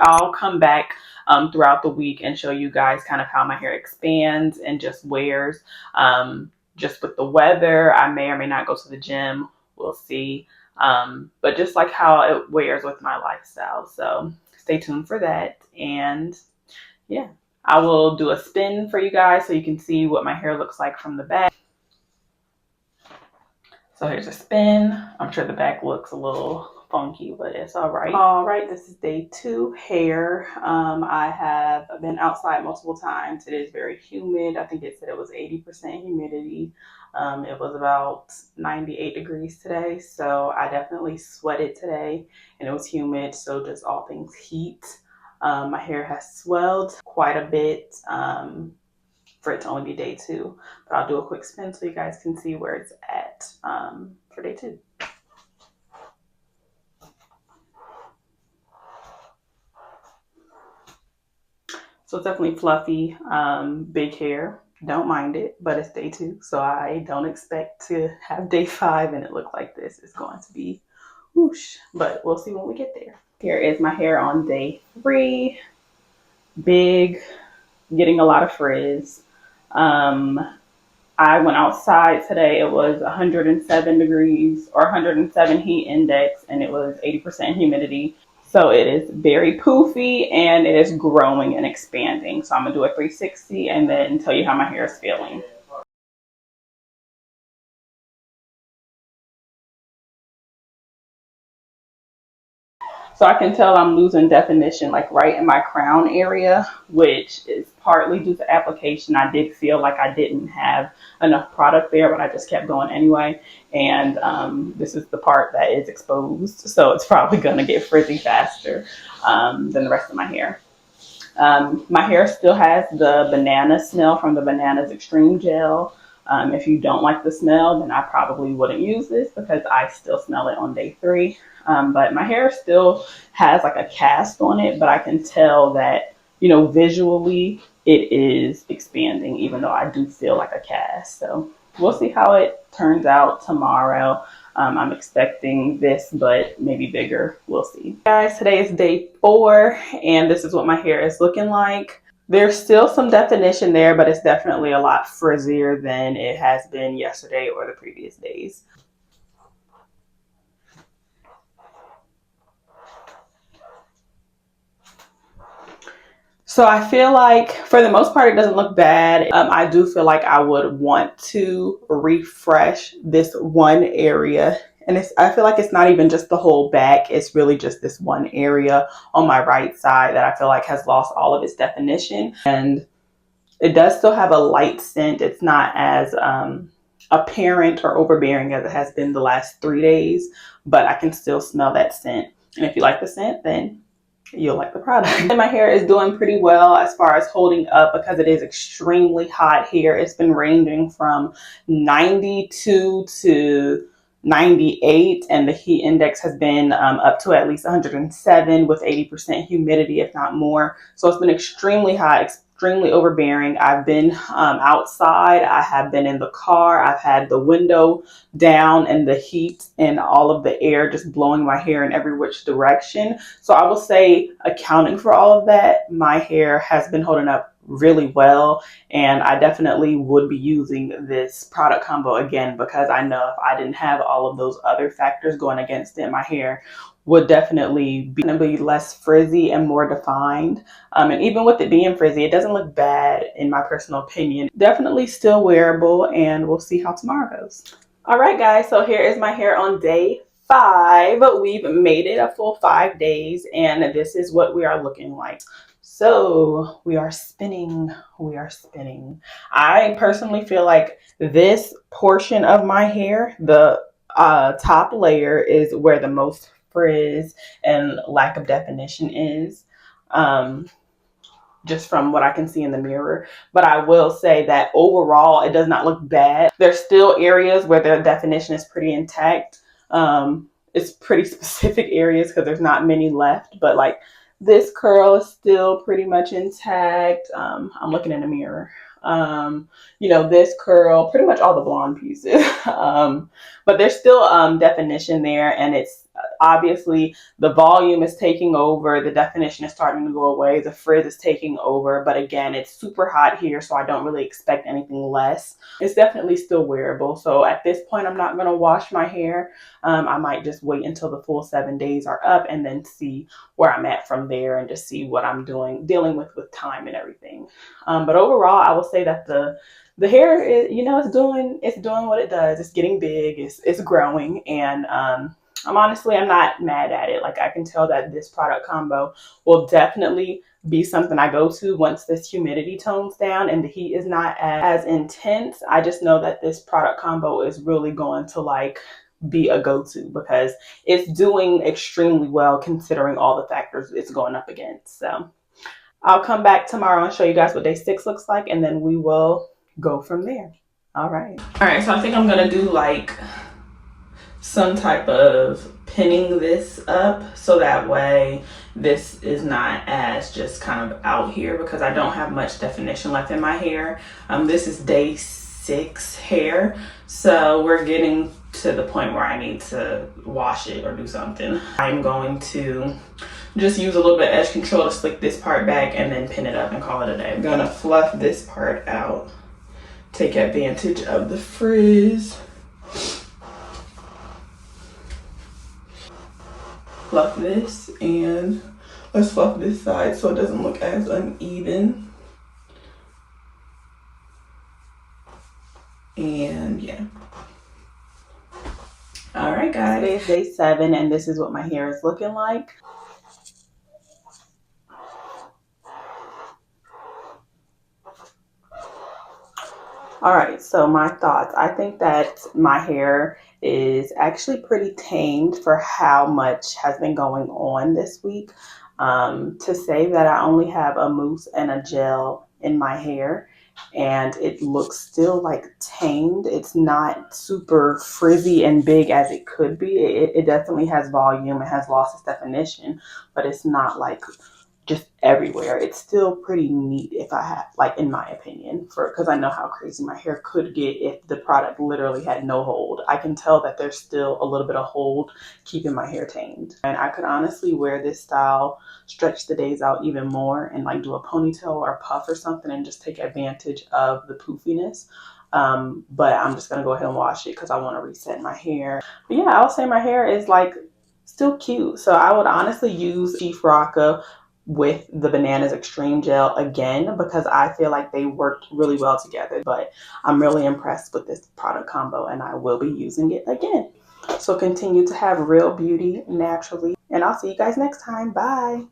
I'll come back throughout the week and show you guys kind of how my hair expands and just wears. Just with the weather, I may or may not go to the gym. We'll see. But just like how it wears with my lifestyle. So stay tuned for that. And yeah, I will do a spin for you guys so you can see what my hair looks like from the back. So here's a spin. I'm sure the back looks a little funky, but it's all right. All right, this is day 2 hair. I have been outside multiple times. It is very humid. I think it said it was 80% humidity. It was about 98 degrees today, so I definitely sweated today, and it was humid, so just all things heat. My hair has swelled quite a bit for it to only be day 2, but I'll do a quick spin so you guys can see where it's at for day 2. So it's definitely fluffy, big hair. Don't mind it, but it's day 2, so I don't expect to have day 5 and it look like this. It's going to be whoosh, but we'll see when we get there. Here is my hair on day 3. Big, getting a lot of frizz. I went outside today. It was 107 degrees or 107 heat index, and it was 80% humidity. So it is very poofy and it is growing and expanding. So I'm gonna do a 360 and then tell you how my hair is feeling. So I can tell I'm losing definition like right in my crown area, which is partly due to application. I did feel like I didn't have enough product there, but I just kept going anyway. And this is the part that is exposed, so it's probably gonna get frizzy faster than the rest of my hair. My hair still has the banana smell from the Bananas Xtreme Gel. If you don't like the smell, then I probably wouldn't use this because I still smell it on day 3. But my hair still has like a cast on it, but I can tell that, you know, visually it is expanding, even though I do feel like a cast. So we'll see how it turns out tomorrow. I'm expecting this, but maybe bigger. We'll see. Guys, today is day 4, and this is what my hair is looking like. There's still some definition there, but it's definitely a lot frizzier than it has been yesterday or the previous days. So I feel like for the most part, it doesn't look bad. I do feel like I would want to refresh this one area. And I feel like it's not even just the whole back. It's really just this one area on my right side that I feel like has lost all of its definition. And it does still have a light scent. It's not as apparent or overbearing as it has been the last 3 days, but I can still smell that scent. And if you like the scent, then you'll like the product. And my hair is doing pretty well as far as holding up because it is extremely hot here. It's been ranging from 92 to 98, and the heat index has been up to at least 107 with 80% humidity, if not more. So it's been extremely hot, extremely overbearing. I've been outside, I have been in the car, I've had the window down and the heat and all of the air just blowing my hair in every which direction. So I will say, accounting for all of that, my hair has been holding up really well, and I definitely would be using this product combo again because I know if I didn't have all of those other factors going against it, my hair would definitely be less frizzy and more defined. And even with it being frizzy, it doesn't look bad in my personal opinion. Definitely still wearable, and we'll see how tomorrow goes. All right, guys, so here is my hair on day 5. We've made it a full 5 days, and this is what we are looking like. So we are spinning. I personally feel like this portion of my hair, the top layer, is where the most frizz and lack of definition is. Just from what I can see in the mirror. But I will say that overall, it does not look bad. There's still areas where the definition is pretty intact. It's pretty specific areas because there's not many left, but like this curl is still pretty much intact. I'm looking in the mirror. You know, this curl, pretty much all the blonde pieces. But there's still definition there, and it's obviously the volume is taking over, the definition is starting to go away, the frizz is taking over, but again, it's super hot here, so I don't really expect anything less. It's definitely still wearable, so at this point I'm not going to wash my hair. I might just wait until the full 7 days are up and then see where I'm at from there, and just see what I'm dealing with time and everything. But overall, I will say that the hair is, you know, it's doing what it does. It's getting big, it's growing, and I'm not mad at it. Like, I can tell that this product combo will definitely be something I go to once this humidity tones down and the heat is not as intense. I just know that this product combo is really going to like be a go-to because it's doing extremely well considering all the factors it's going up against. So I'll come back tomorrow and show you guys what day 6 looks like, and then we will go from there. All right, so I think I'm gonna do like some type of pinning this up so that way this is not as just kind of out here, because I don't have much definition left in my hair. This is day 6 hair, so we're getting to the point where I need to wash it or do something. I'm going to just use a little bit of edge control to slick this part back and then pin it up and call it a day. I'm gonna fluff this part out, take advantage of the frizz. Fluff this, and let's fluff this side so it doesn't look as uneven. And yeah. All right, guys. Today is day 7, and this is what my hair is looking like. All right, so my thoughts. I think that my hair is actually pretty tamed for how much has been going on this week. To say that I only have a mousse and a gel in my hair and it looks still like tamed. It's not super frizzy and big as it could be. It definitely has volume. It has lost its definition, but it's not like just everywhere. It's still pretty neat, if I have, like, in my opinion, because I know how crazy my hair could get if the product literally had no hold. I can tell that there's still a little bit of hold keeping my hair tamed, and I could honestly wear this style, stretch the days out even more, and like do a ponytail or a puff or something and just take advantage of the poofiness. But I'm just gonna go ahead and wash it because I want to reset my hair. But yeah, I'll say my hair is like still cute, so I would honestly use Chief Rocka with the Bananas Xtreme Gel again because I feel like they worked really well together. But I'm really impressed with this product combo and I will be using it again. So continue to have real beauty naturally, and I'll see you guys next time. Bye.